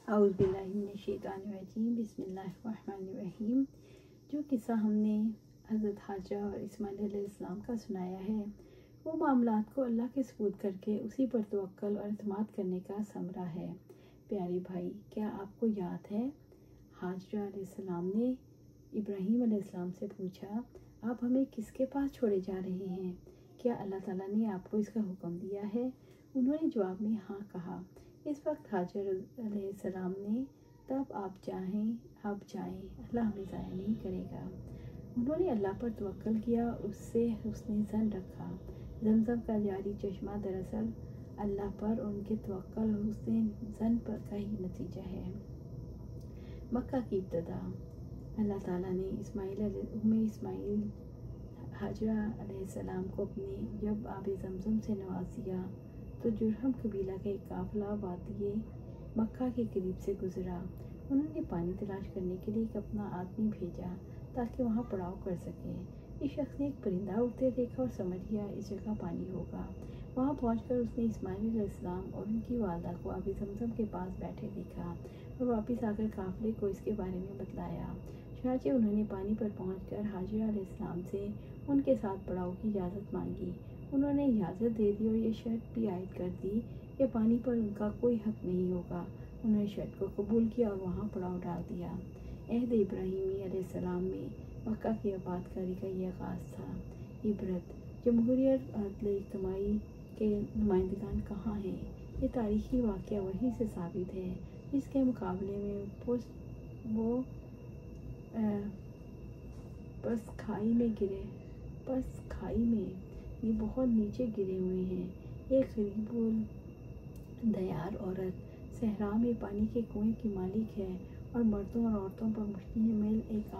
اعوذ باللہ من الشیطان الرجیم، بسم اللہ الرحمن الرحیم۔ جو قصہ ہم نے حضرت حاجرہ اور اسماعیل علیہ السلام کا سنایا ہے، وہ معاملات کو اللہ کے سپرد کر کے اسی پر توکل اور اعتماد کرنے کا ثمرہ ہے۔ پیارے بھائی، کیا آپ کو یاد ہے حاجرہ علیہ السلام نے ابراہیم علیہ السلام سے پوچھا، آپ ہمیں کس کے پاس چھوڑے جا رہے ہیں؟ کیا اللہ تعالیٰ نے آپ کو اس کا حکم دیا ہے؟ انہوں نے جواب میں ہاں کہا۔ اس وقت حاجر علیہ السلام نے، تب آپ چاہیں اب جائیں، اللہ ہمیں ضائع نہیں کرے گا۔ انہوں نے اللہ پر توکل کیا، اس سے حسن ظن رکھا۔ زمزم کا جاری چشمہ دراصل اللہ پر ان کے توکل اور حسن ظن پر کا ہی نتیجہ ہے۔ مکہ کی ابتدا۔ اللہ تعالیٰ نے اسماعیل حاجرہ علیہ السلام کو جب آب زمزم سے نواز دیا تو جرہم قبیلہ کا ایک قافلہ وادی مکہ کے قریب سے گزرا۔ انہوں نے پانی تلاش کرنے کے لیے ایک اپنا آدمی بھیجا تاکہ وہاں پڑاؤ کر سکے۔ اس شخص نے ایک پرندہ اڑتے دیکھا اور سمجھ گیا اس جگہ پانی ہوگا۔ وہاں پہنچ کر اس نے اسماعیل علیہ السلام اور ان کی والدہ کو آب زمزم کے پاس بیٹھے دیکھا اور واپس آ کر قافلے کو اس کے بارے میں بتلایا۔ چنانچہ انہوں نے پانی پر پہنچ کر حاجرہ علیہ السلام سے ان کے ساتھ پڑاؤ کی اجازت مانگی۔ انہوں نے اجازت دے دی اور یہ شرط بھی عائد کر دی کہ پانی پر ان کا کوئی حق نہیں ہوگا۔ انہوں نے شرط کو قبول کیا اور وہاں پڑاؤ ڈال دیا۔ عہد ابراہیمی علیہ السلام میں مکہ کی آباد کاری کا یہ آغاز تھا۔ عبرت، جمہوریت اور عدل اجتماعی کے نمائندگان کہاں ہیں؟ یہ تاریخی واقعہ وہیں سے ثابت ہے جس کے مقابلے میں وہ پس کھائی میں یہ بہت نیچے گرے ہوئے ہیں۔ ایک غریب الدیار عورت صحرا میں پانی کے کنویں کی مالک ہے اور مردوں اور عورتوں پر مشتمل ایک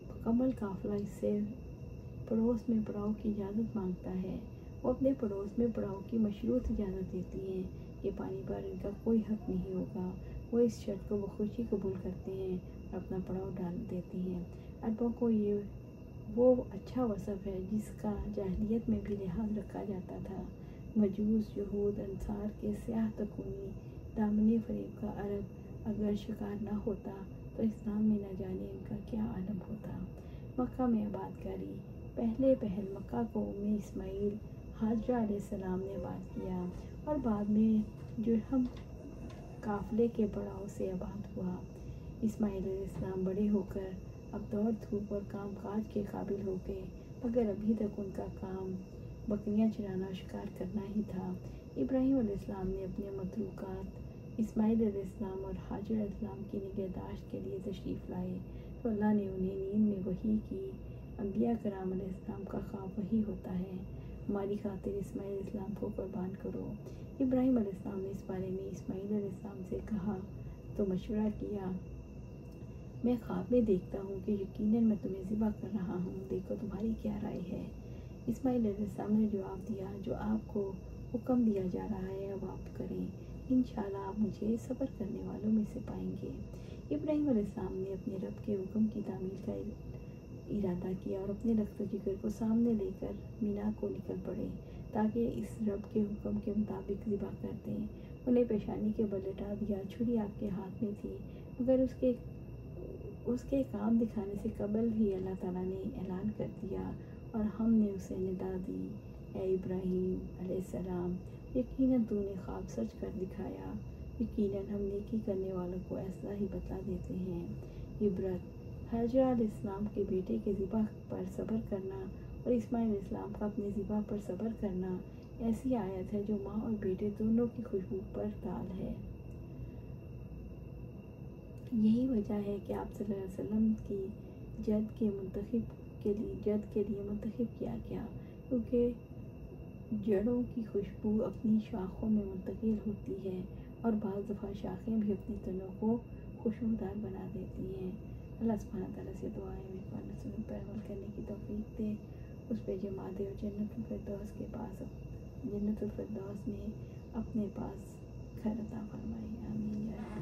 مکمل قافلہ اس سے پڑوس میں پڑاؤ کی اجازت مانگتا ہے۔ وہ اپنے پڑوس میں پڑاؤ کی مشروط اجازت دیتی ہیں کہ پانی پر ان کا کوئی حق نہیں ہوگا۔ وہ اس شرط کو بخوشی قبول کرتے ہیں اور اپنا پڑاؤ ڈال دیتی ہیں۔ عربوں کو یہ وہ اچھا وصف ہے جس کا جاہلیت میں بھی لحاظ رکھا جاتا تھا۔ مجوس، یہود، انصار کے سیاہ تکونی دامن فریب کا عرب اگر شکار نہ ہوتا تو اسلام میں نہ جانے ان کا کیا عالم ہوتا۔ مکہ میں آباد کاری۔ پہل مکہ کو اسماعیل حاجرہ علیہ السلام نے آباد کیا اور بعد میں جرہم قافلے کے پڑاؤ سے آباد ہوا۔ اسماعیل علیہ السلام بڑے ہو کر اب دوڑ دھوپ اور کام کاج کے قابل ہو گئے، مگر ابھی تک ان کا کام بکریاں چرانا اور شکار کرنا ہی تھا۔ ابراہیم علیہ السلام نے اپنے متروکات اسماعیل علیہ السلام اور حاجرہ علیہ السلام کی نگہداشت کے لیے تشریف لائے تو اللہ نے انہیں نیند میں وحی کی۔ انبیاء کرام علیہ السلام کا خواب وحی ہوتا ہے۔ ہماری خاطر اسماعیل علیہ السلام کو قربان کرو۔ ابراہیم علیہ السلام نے اس بارے میں اسماعیل علیہ السلام سے کہا تو مشورہ کیا، میں خواب میں دیکھتا ہوں کہ یقیناً میں تمہیں ذبح کر رہا ہوں، دیکھو تمہاری کیا رائے ہے؟ اسماعیل علیہ السلام نے جواب دیا، جو آپ کو حکم دیا جا رہا ہے اب آپ کریں، انشاءاللہ آپ مجھے صبر کرنے والوں میں سے پائیں گے۔ ابراہیم علیہ السلام نے اپنے رب کے حکم کی تعمیل کا ارادہ کیا اور اپنے رخت و جگر کو سامنے لے کر مینا کو نکل پڑے تاکہ اس رب کے حکم کے مطابق ذبح کر دیں۔ انہیں پیشانی کے بل لٹا دیا، چھری آپ کے ہاتھ میں تھی، مگر اس کے کام دکھانے سے قبل ہی اللہ تعالیٰ نے اعلان کر دیا اور ہم نے اسے ندا دی، اے ابراہیم علیہ السلام، یقیناً تو نے خواب سچ کر دکھایا، یقیناً ہم نیکی کرنے والوں کو ایسا ہی بدلہ دیتے ہیں۔ عبرت، حاجرہ علیہ السلام کے بیٹے کے ذبح پر صبر کرنا اور اسماعیل علیہ السلام کا اپنے ذبح پر صبر کرنا ایسی آیت ہے جو ماں اور بیٹے دونوں کی خوشبو پر تال ہے۔ یہی وجہ ہے کہ آپ صلی اللہ علیہ وسلم کی جد کے لیے منتخب کیا گیا، کیونکہ جڑوں کی خوشبو اپنی شاخوں میں منتقل ہوتی ہے اور بعض دفعہ شاخیں بھی اپنی تنوں کو خوشبودار بنا دیتی ہیں۔ اللہ سبحانہ تعالیٰ سے دعا ہے قرآن و سنت پر عمل کرنے کی توفیق دے، اس پہ جما دے اور جنت الفردوس میں اپنے پاس گھر عطا فرمائے، آمین۔